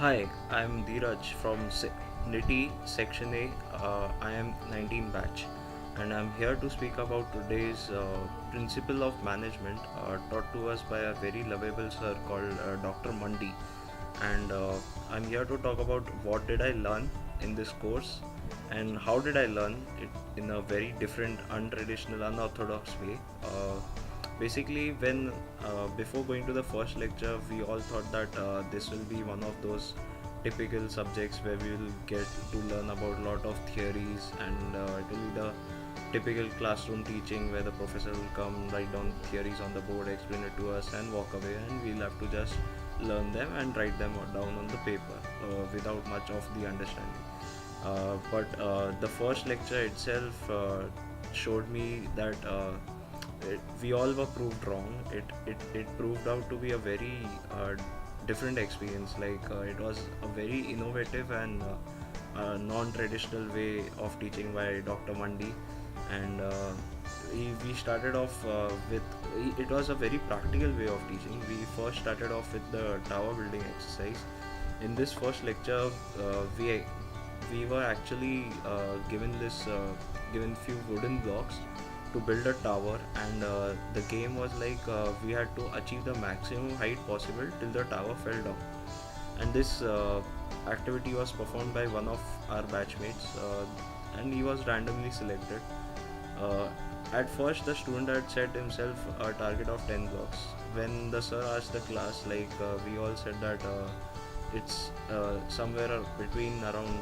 Hi, I'm Dheeraj from NITI Section A. I am 19 batch, and I'm here to speak about today's principle of management taught to us by a very lovable sir called Dr. Mandi. And I'm here to talk about what did I learn in this course and how did I learn it in a very different, untraditional, unorthodox way. Basically, when before going to the first lecture, we all thought that this will be one of those typical subjects where we will get to learn about a lot of theories, and it will be the typical classroom teaching where the professor will come, write down theories on the board, explain it to us, and walk away, and we'll have to just learn them and write them down on the paper without much of the understanding. But the first lecture itself showed me that we all were proved wrong. It proved out to be a very different experience. It was a very innovative and non-traditional way of teaching by Dr. Mandi, and we started off with it was a very practical way of teaching. We first started off with the tower building exercise. In this first lecture, we were actually given few wooden blocks to build a tower, and the game was we had to achieve the maximum height possible till the tower fell down. And this activity was performed by one of our batchmates, and he was randomly selected. uh, at first, the student had set himself a target of 10 blocks. When the sir asked the class, we all said that it's somewhere between around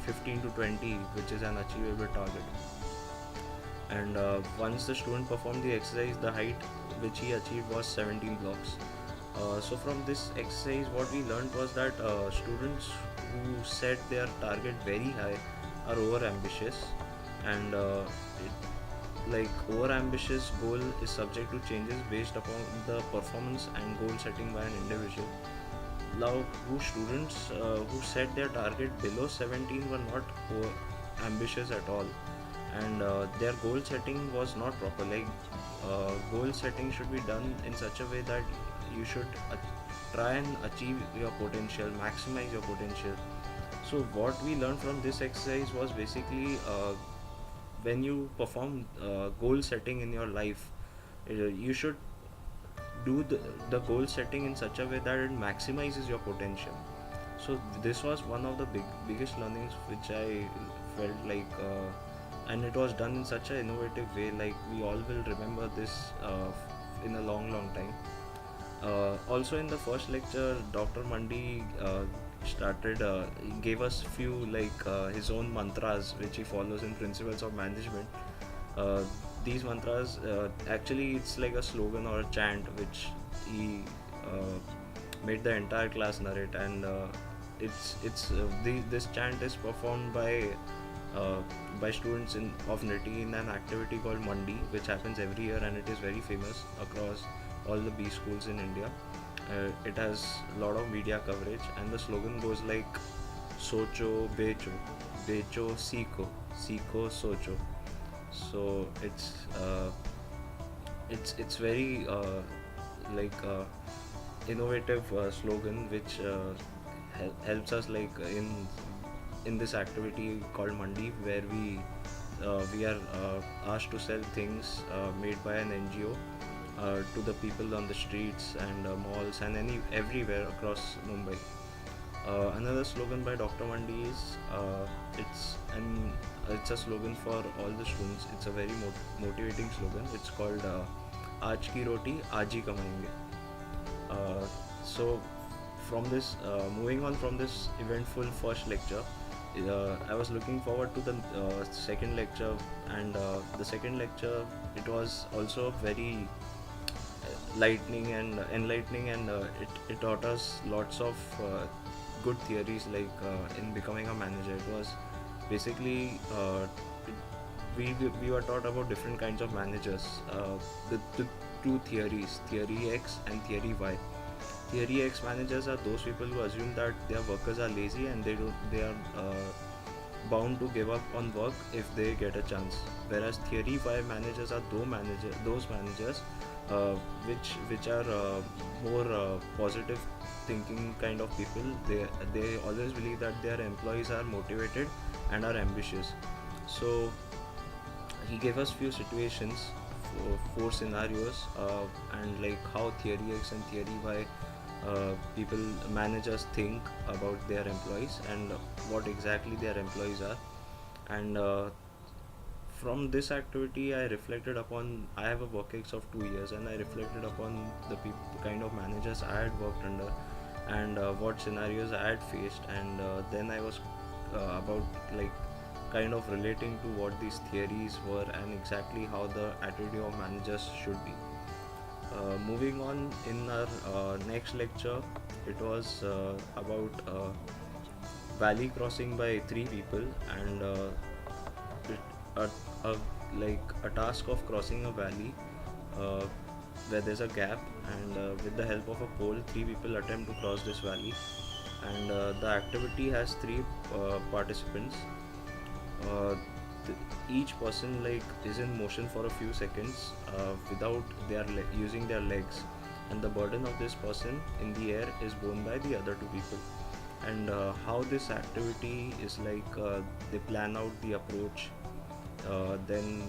15 to 20, which is an achievable target. And once the student performed the exercise, the height which he achieved was 17 blocks. So from this exercise, what we learned was that students who set their target very high are over ambitious, and over ambitious goal is subject to changes based upon the performance and goal setting by an individual. Now, who students who set their target below 17 were not over ambitious at all, and their goal setting was not proper. Goal setting should be done in such a way that you should try and achieve your potential, maximize your potential. So what we learned from this exercise was basically when you perform goal setting in your life, you should do the goal setting in such a way that it maximizes your potential. So this was one of the biggest learnings which I felt and it was done in such an innovative way. Like, we all will remember this in a long time. Also, in the first lecture, Dr. Mandi started he gave us few his own mantras which he follows in principles of management. uh, these mantras, actually it's like a slogan or a chant which he made the entire class narrate, and this chant is performed by students of NITI in an activity called Mandi, which happens every year, and it is very famous across all the B schools in India. It has a lot of media coverage, and the slogan goes like "Socho becho, becho seeko socho." So it's very like innovative slogan which helps us in this activity called Mandi, where we are asked to sell things made by an NGO to the people on the streets and malls and everywhere across Mumbai. Another slogan by Dr. Mandi is it's a slogan for all the students. It's a very motivating slogan. It's called "Aaj ki roti aaj hi kamayenge." So from this, moving on from this eventful first lecture, I was looking forward to the second lecture, and the second lecture, it was also very lightning and enlightening, and it taught us lots of good theories in becoming a manager. It was basically we were taught about different kinds of managers. The two theories, theory X and theory Y. Theory X managers are those people who assume that their workers are lazy and they don't they are bound to give up on work if they get a chance. Whereas theory why managers are those managers uh, which are more positive thinking kind of people. They always believe that their employees are motivated and are ambitious. So he gave us few situations, four scenarios, and like how theory X and theory Y people managers think about their employees and what exactly their employees are. And from this activity I reflected upon, I have a work ex of 2 years, and I reflected upon the kind of managers I had worked under, and what scenarios I had faced. And then I was about like kind of relating to what these theories were and exactly how the attitude of managers should be. Moving on, in our next lecture, it was about valley crossing by three people, and it, a like a task of crossing a valley uh, where there's a gap, and with the help of a pole, three people attempt to cross this valley. And the activity has three participants. uh, each person like is in motion for a few seconds without using their legs, and the burden of this person in the air is borne by the other two people. And how this activity is like, they plan out the approach. Then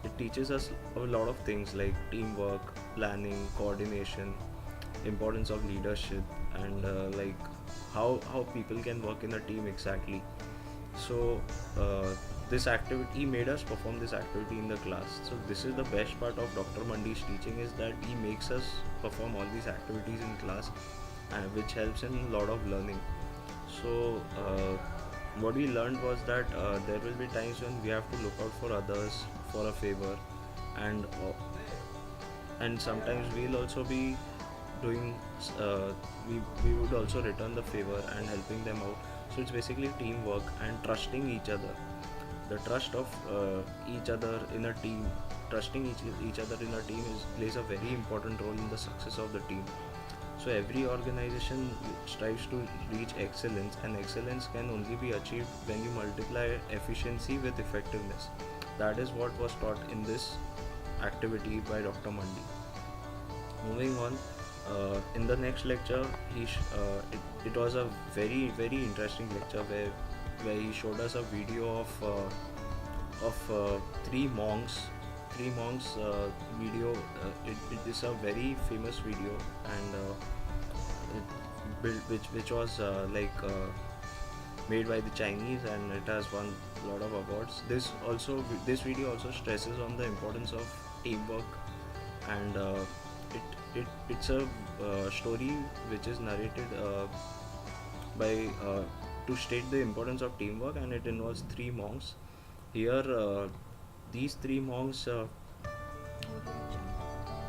it teaches us a lot of things like teamwork, planning, coordination, importance of leadership, and like how people can work in a team exactly. So this activity, he made us perform this activity in the class. So this is the best part of Dr. Mandi's teaching, is that he makes us perform all these activities in class, which helps in a lot of learning. So what we learned was that there will be times when we have to look out for others for a favor, and sometimes we'll also be doing uh, we would also return the favor and helping them out. So it's basically teamwork and trusting each other. The trust of each other in a team, trusting each other in a team plays a very important role in the success of the team. So every organization strives to reach excellence, and excellence can only be achieved when you multiply efficiency with effectiveness. That is what was taught in this activity by Dr. Mandi. Moving on, in the next lecture, it was a very interesting lecture where he showed us a video of three monks video. It is a very famous video, and which was made by the Chinese, and it has won a lot of awards. This video also stresses on the importance of teamwork. And it's a story which is narrated by to state the importance of teamwork, and it involves three monks. Here, these three monks,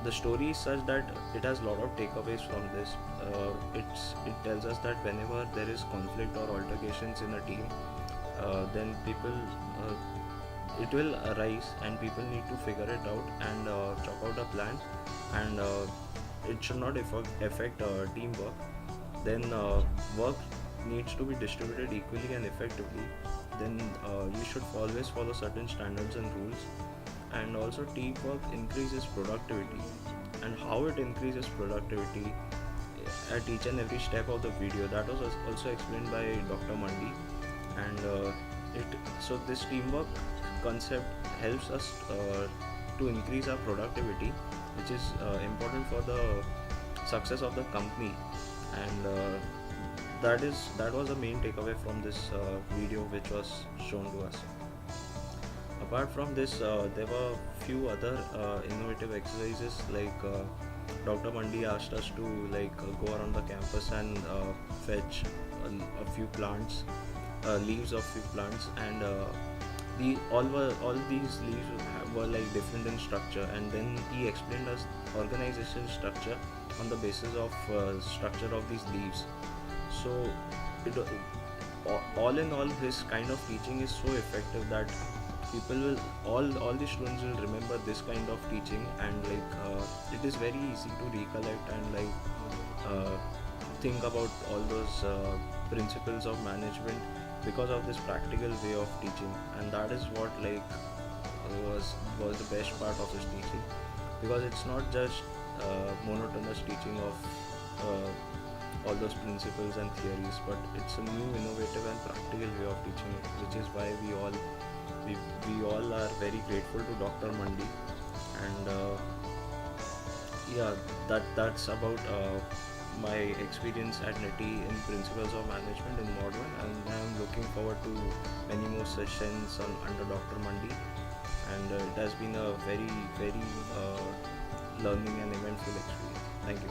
the story is such that it has a lot of takeaways from this. It tells us that whenever there is conflict or altercations in a team, then people it will arise, and people need to figure it out and chalk out a plan. And it should not affect teamwork. Then work needs to be distributed equally and effectively. Then you should always follow certain standards and rules. And also teamwork increases productivity. And how it increases productivity at each and every step of the video, that was also explained by Dr. Mandi. And this teamwork concept helps us to increase our productivity, which is important for the success of the company. And that was the main takeaway from this video which was shown to us. Apart from this, there were few other innovative exercises, like Dr. Mandi asked us to go around the campus and fetch a few plants, leaves of few plants, and all these leaves were like different in structure. And then he explained us organization structure on the basis of structure of these leaves. So it, all in all, his kind of teaching is so effective that people will all the students will remember this kind of teaching. And it is very easy to recollect and think about all those principles of management because of this practical way of teaching, and that is what was the best part of his teaching, because it's not just monotonous teaching of all those principles and theories, but it's a new, innovative, and practical way of teaching, which is why we all are very grateful to Dr. Mandi. And yeah, that's about my experience at NETI in Principles of Management in Mod 1, and I'm looking forward to many more sessions under Dr. Mandi. And it has been a very, very learning and eventful experience. Thank you.